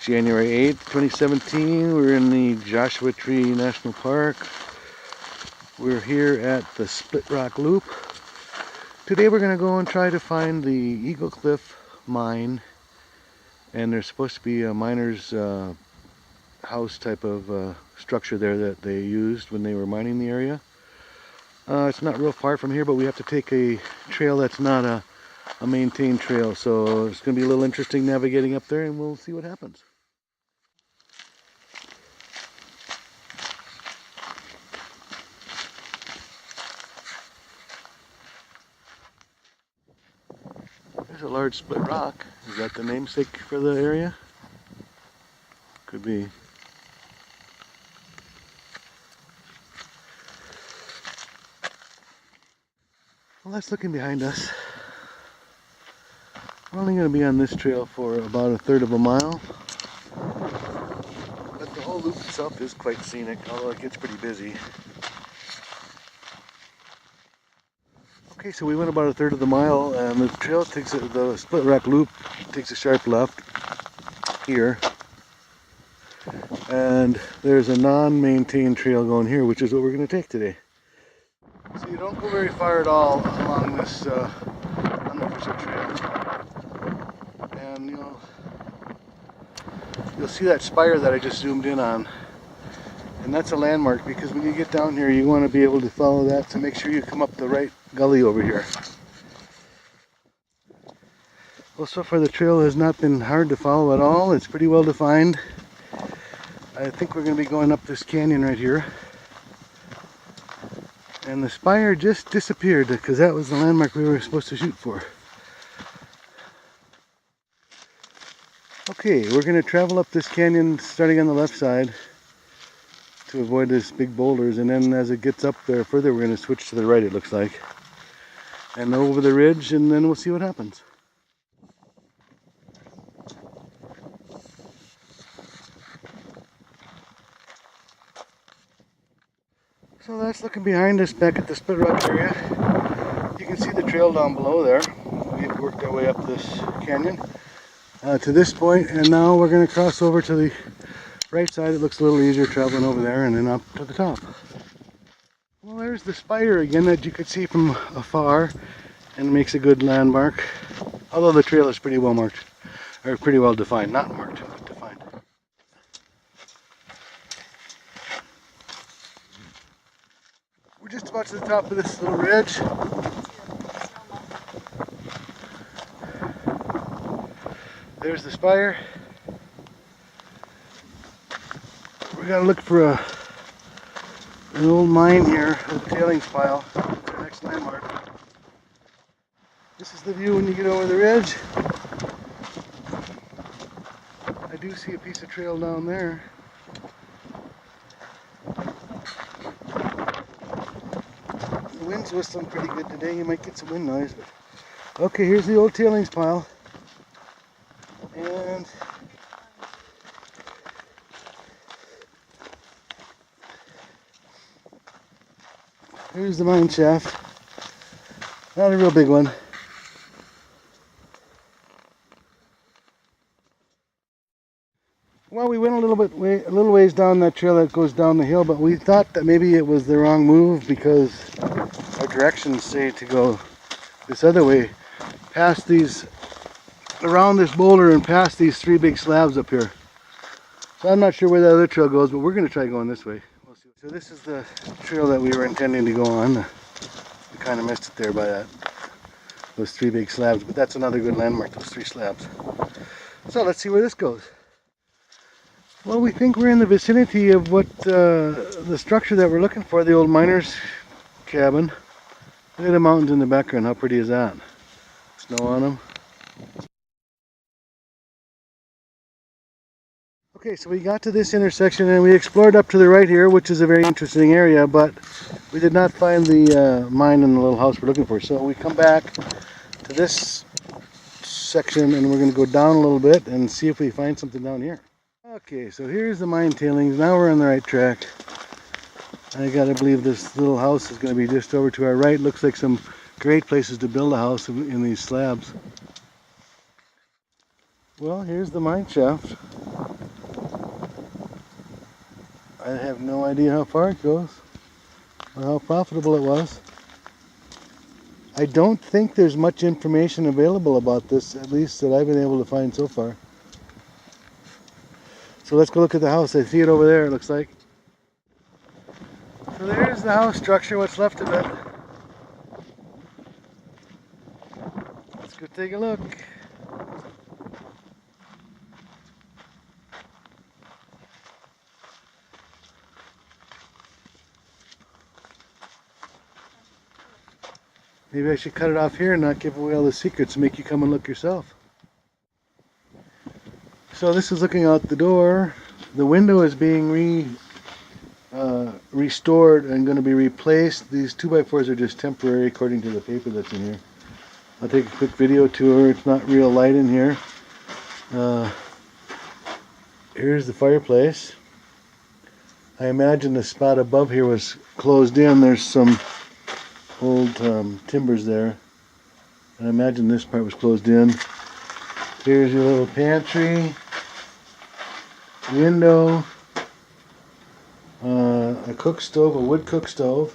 January 8th, 2017. We're in the Joshua Tree National Park. We're here at the Split Rock Loop. Today we're going to go and try to find the Eagle Cliff mine. And there's supposed to be a miner's house type of structure there that they used when they were mining the area. It's not real far from here, but we have to take a trail that's not a maintained trail, so it's going to be a little interesting navigating up there, and we'll see what happens. There's a large split rock. Is that the namesake for the area? Could be. Well, that's looking behind us. We're only going to be on this trail for about a third of a mile. But the whole loop itself is quite scenic, although it gets pretty busy. Okay, so we went about a third of the mile, and the trail takes the Split Rock Loop takes a sharp left here. And there's a non-maintained trail going here, which is what we're going to take today. So you don't go very far at all along this unofficial trail. And you'll see that spire that I just zoomed in on. And that's a landmark, because when you get down here you want to be able to follow that to make sure you come up the right gully over here. Well, so far the trail has not been hard to follow at all. It's pretty well defined. I think we're going to be going up this canyon right here. And the spire just disappeared, because that was the landmark we were supposed to shoot for. Okay, we're going to travel up this canyon starting on the left side to avoid these big boulders, and then as it gets up there further we're going to switch to the right, it looks like, and over the ridge, and then we'll see what happens. So that's looking behind us back at the Split Rock area. You can see the trail down below there. We've worked our way up this canyon to this point, and now we're going to cross over to the right side. It looks a little easier traveling over there and then up to the top. Well, there's the spire again that you could see from afar, and makes a good landmark. Although the trail is pretty well marked, or pretty well defined. Not marked, but defined. We're just about to the top of this little ridge. There's the spire. We gotta look for an old mine here, a tailings pile. That's our next landmark. This is the view when you get over the ridge. I do see a piece of trail down there. The wind's whistling pretty good today. You might get some wind noise. But okay, here's the old tailings pile. And here's the mine shaft. Not a real big one. Well, we went a little ways down that trail that goes down the hill, but we thought that maybe it was the wrong move, because our directions say to go this other way, past these, around this boulder and past these three big slabs up here. So I'm not sure where the other trail goes, but we're going to try going this way. We'll see. So this is the trail that we were intending to go on. We kind of missed it there by those three big slabs, but that's another good landmark, those three slabs. So let's see where this goes. Well, we think we're in the vicinity of what the structure that we're looking for, the old miner's cabin. Look at the mountains in the background. How pretty is that? Snow on them. Okay, so we got to this intersection and we explored up to the right here, which is a very interesting area, but we did not find the mine in the little house we're looking for. So we come back to this section and we're going to go down a little bit and see if we find something down here. Okay, so here's the mine tailings. Now we're on the right track. I gotta believe this little house is going to be just over to our right. Looks like some great places to build a house in these slabs. Well, here's the mine shaft. I have no idea how far it goes or how profitable it was. I don't think there's much information available about this, at least that I've been able to find so far. So let's go look at the house. I see it over there, it looks like. So there's the house structure, what's left of it. Let's go take a look. Maybe I should cut it off here and not give away all the secrets and make you come and look yourself. So this is looking out the door. The window is being restored and going to be replaced. These 2x4s are just temporary according to the paper that's in here. I'll take a quick video tour. It's not real light in here. Here's the fireplace. I imagine the spot above here was closed in. There's some old timbers there. And I imagine this part was closed in. Here's your little pantry, window, a cook stove, a wood cook stove.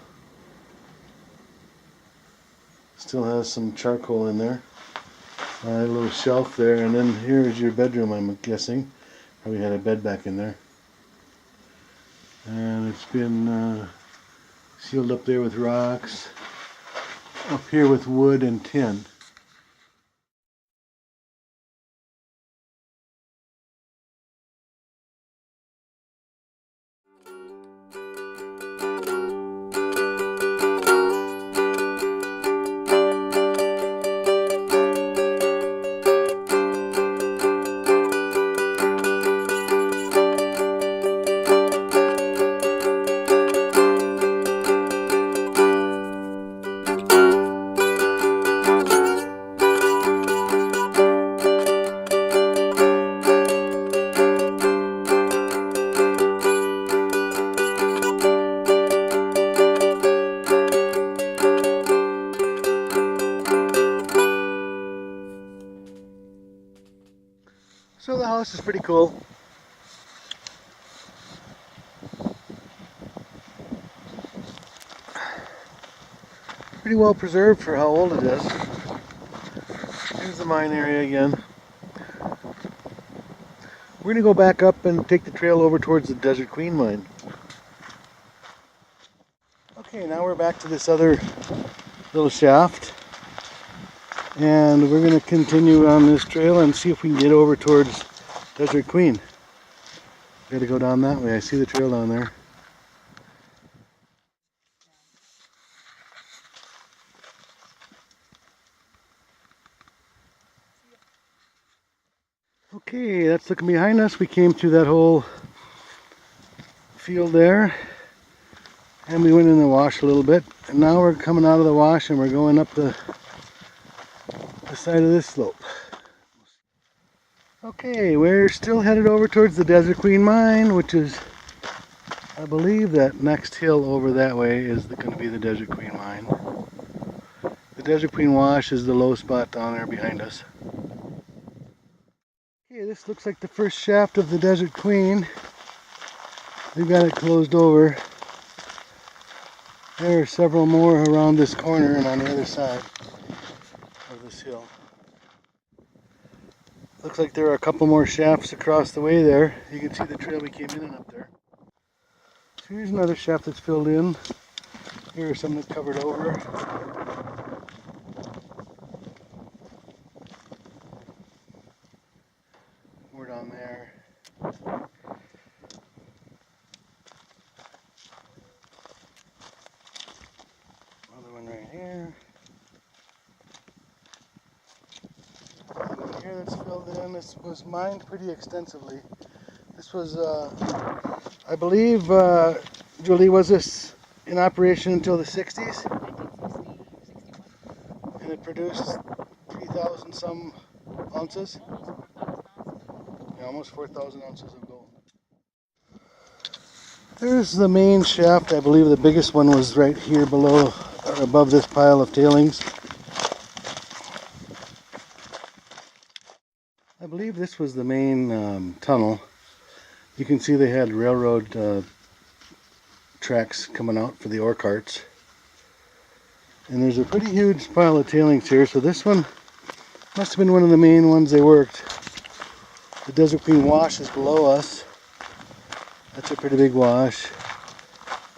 Still has some charcoal in there. A little shelf there, and then here's your bedroom, I'm guessing. Probably had a bed back in there. And it's been sealed up there with rocks. Up here with wood and tin. So the house is pretty cool. Pretty well preserved for how old it is. Here's the mine area again. We're going to go back up and take the trail over towards the Desert Queen mine. Okay, now we're back to this other little shaft. And we're going to continue on this trail and see if we can get over towards Desert Queen. Got to go down that way. I see the trail down there. Okay, that's looking behind us. We came through that whole field there. And we went in the wash a little bit. And now we're coming out of the wash and we're going up the side of this slope. Okay, we're still headed over towards the Desert Queen mine, which is, I believe that next hill over that way is going to be the Desert Queen mine. The Desert Queen wash is the low spot down there behind us. Okay, this looks like the first shaft of the Desert Queen. We've got it closed over. There are several more around this corner and on the other side of this hill. Looks like there are a couple more shafts across the way there. You can see the trail we came in and up there. So here's another shaft that's filled in. Here are some that covered over. More down there. Another one right here. Here that's filled in. This was mined pretty extensively. This was, I believe, Julie, was this in operation until the 60s? And it produced 3,000 some ounces? Yeah, almost 4,000 ounces of gold. There's the main shaft. I believe the biggest one was right here below, or above this pile of tailings. I believe this was the main tunnel. You can see they had railroad tracks coming out for the ore carts. And there's a pretty huge pile of tailings here, so this one must have been one of the main ones they worked. The Desert Queen wash is below us. That's a pretty big wash.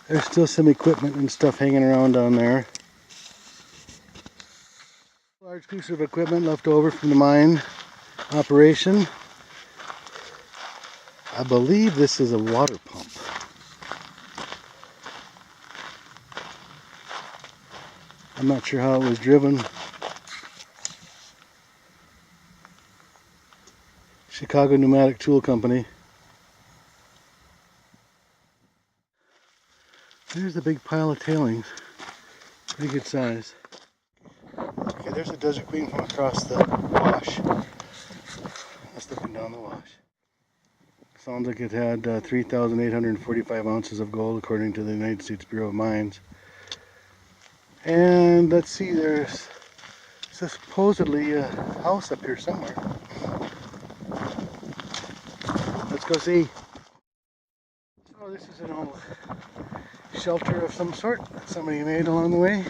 There's still some equipment and stuff hanging around down there. Large piece of equipment left over from the mine operation. I believe this is a water pump. I'm not sure how it was driven. Chicago Pneumatic Tool Company. There's a big pile of tailings. Pretty good size. Okay, there's a Desert Queen from across the wash. That's looking down the wash. Sounds like it had 3,845 ounces of gold according to the United States Bureau of Mines. And let's see, there's supposedly a house up here somewhere. Let's go see. So this is an old shelter of some sort that somebody made along the way.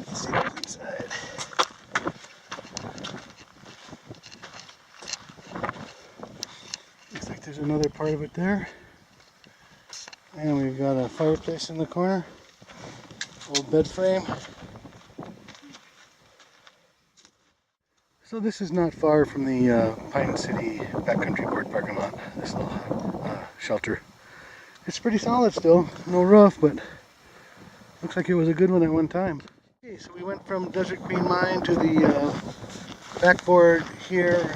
Let's see what's inside. Looks like there's another part of it there. And we've got a fireplace in the corner. Old bed frame. So this is not far from the Pine City Backcountry Board parking lot, this little shelter. It's pretty solid still, no roof, but looks like it was a good one at one time. Okay, so we went from Desert Queen Mine to the backboard here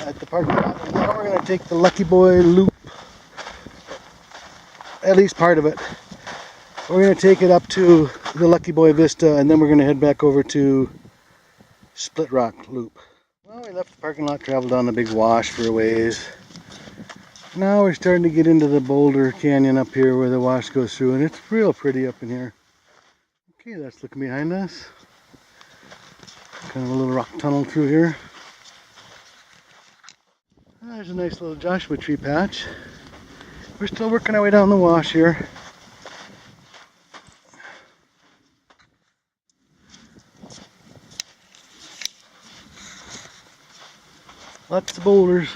at the parking lot. And now we're going to take the Lucky Boy loop, at least part of it. We're going to take it up to the Lucky Boy Vista, and then we're going to head back over to Split Rock Loop. Well, we left the parking lot, traveled down the big wash for a ways. Now we're starting to get into the boulder canyon up here where the wash goes through, and it's real pretty up in here. Okay, that's looking behind us. Kind of a little rock tunnel through here. There's a nice little Joshua tree patch. We're still working our way down the wash here. Lots of boulders.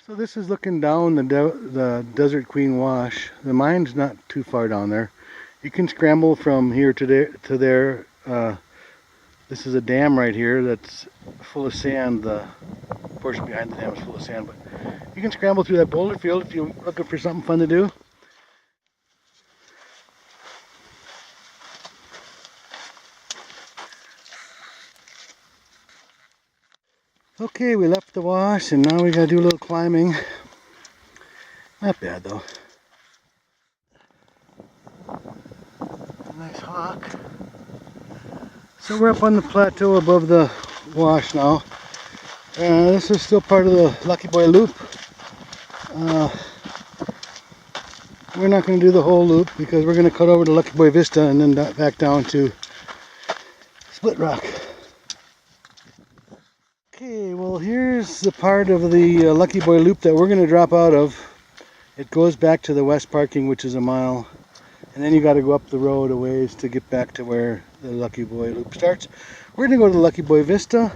So this is looking down the Desert Queen Wash. The mine's not too far down there. You can scramble from here to there. This is a dam right here that's full of sand. The portion behind the dam is full of sand, but you can scramble through that boulder field if you're looking for something fun to do. Okay, we left the wash and now we gotta do a little climbing. Not bad though. A nice hawk. So we're up on the plateau above the wash now. This is still part of the Lucky Boy loop. We're not going to do the whole loop because we're going to cut over to Lucky Boy Vista and then back down to Split Rock. Okay, well here's the part of the Lucky Boy loop that we're going to drop out of. It goes back to the west parking, which is a mile. And then you got to go up the road a ways to get back to where the Lucky Boy loop starts. We're going to go to the Lucky Boy Vista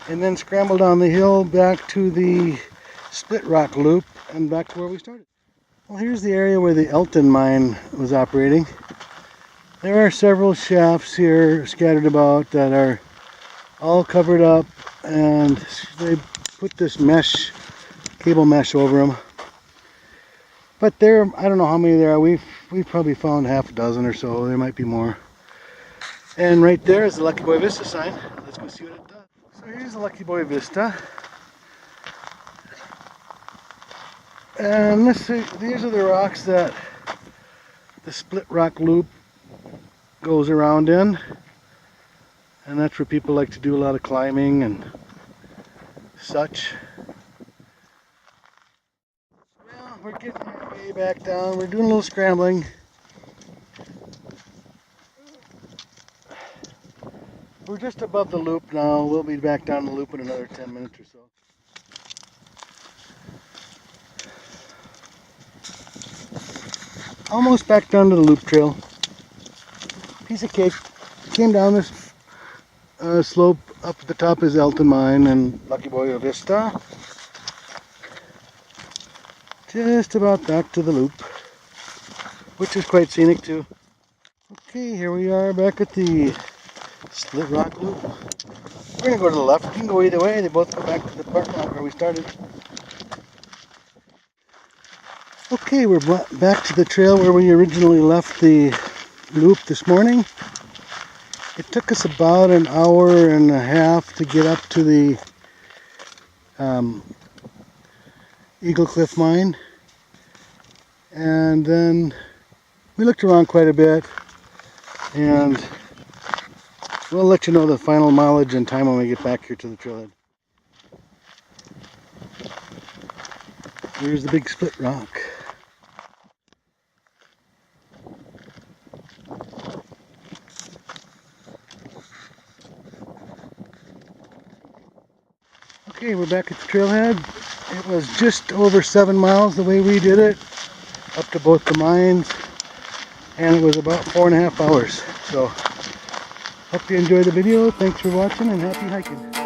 and then scramble down the hill back to the Split Rock loop and back to where we started. Well, here's the area where the Elton mine was operating. There are several shafts here scattered about that are all covered up, and they put this mesh, cable mesh over them. But there, I don't know how many there are. We've probably found half a dozen or so. There might be more. And right there is the Lucky Boy Vista sign. Let's go see what it does. So here's the Lucky Boy Vista. And let's see, these are the rocks that the Split Rock Loop goes around in. And that's where people like to do a lot of climbing and such. Well, we're getting our way back down. We're doing a little scrambling. We're just above the loop now. We'll be back down the loop in another 10 minutes or so. Almost back down to the loop trail. Piece of cake. Came down this slope. Up at the top is Elton Mine and Lucky Boy Vista. Just about back to the loop, which is quite scenic too. Okay, here we are back at the Split Rock Loop. We're going to go to the left. You can go either way. They both go back to the parking lot where we started. Okay, we're back to the trail where we originally left the loop this morning. It took us about an hour and a half to get up to the Eagle Cliff Mine. And then we looked around quite a bit, and we'll let you know the final mileage and time when we get back here to the trailhead. Here's the big split rock. Okay, we're back at the trailhead. It was just over 7 miles the way we did it, up to both the mines, and it was about 4.5 hours. So, hope you enjoyed the video. Thanks for watching and happy hiking.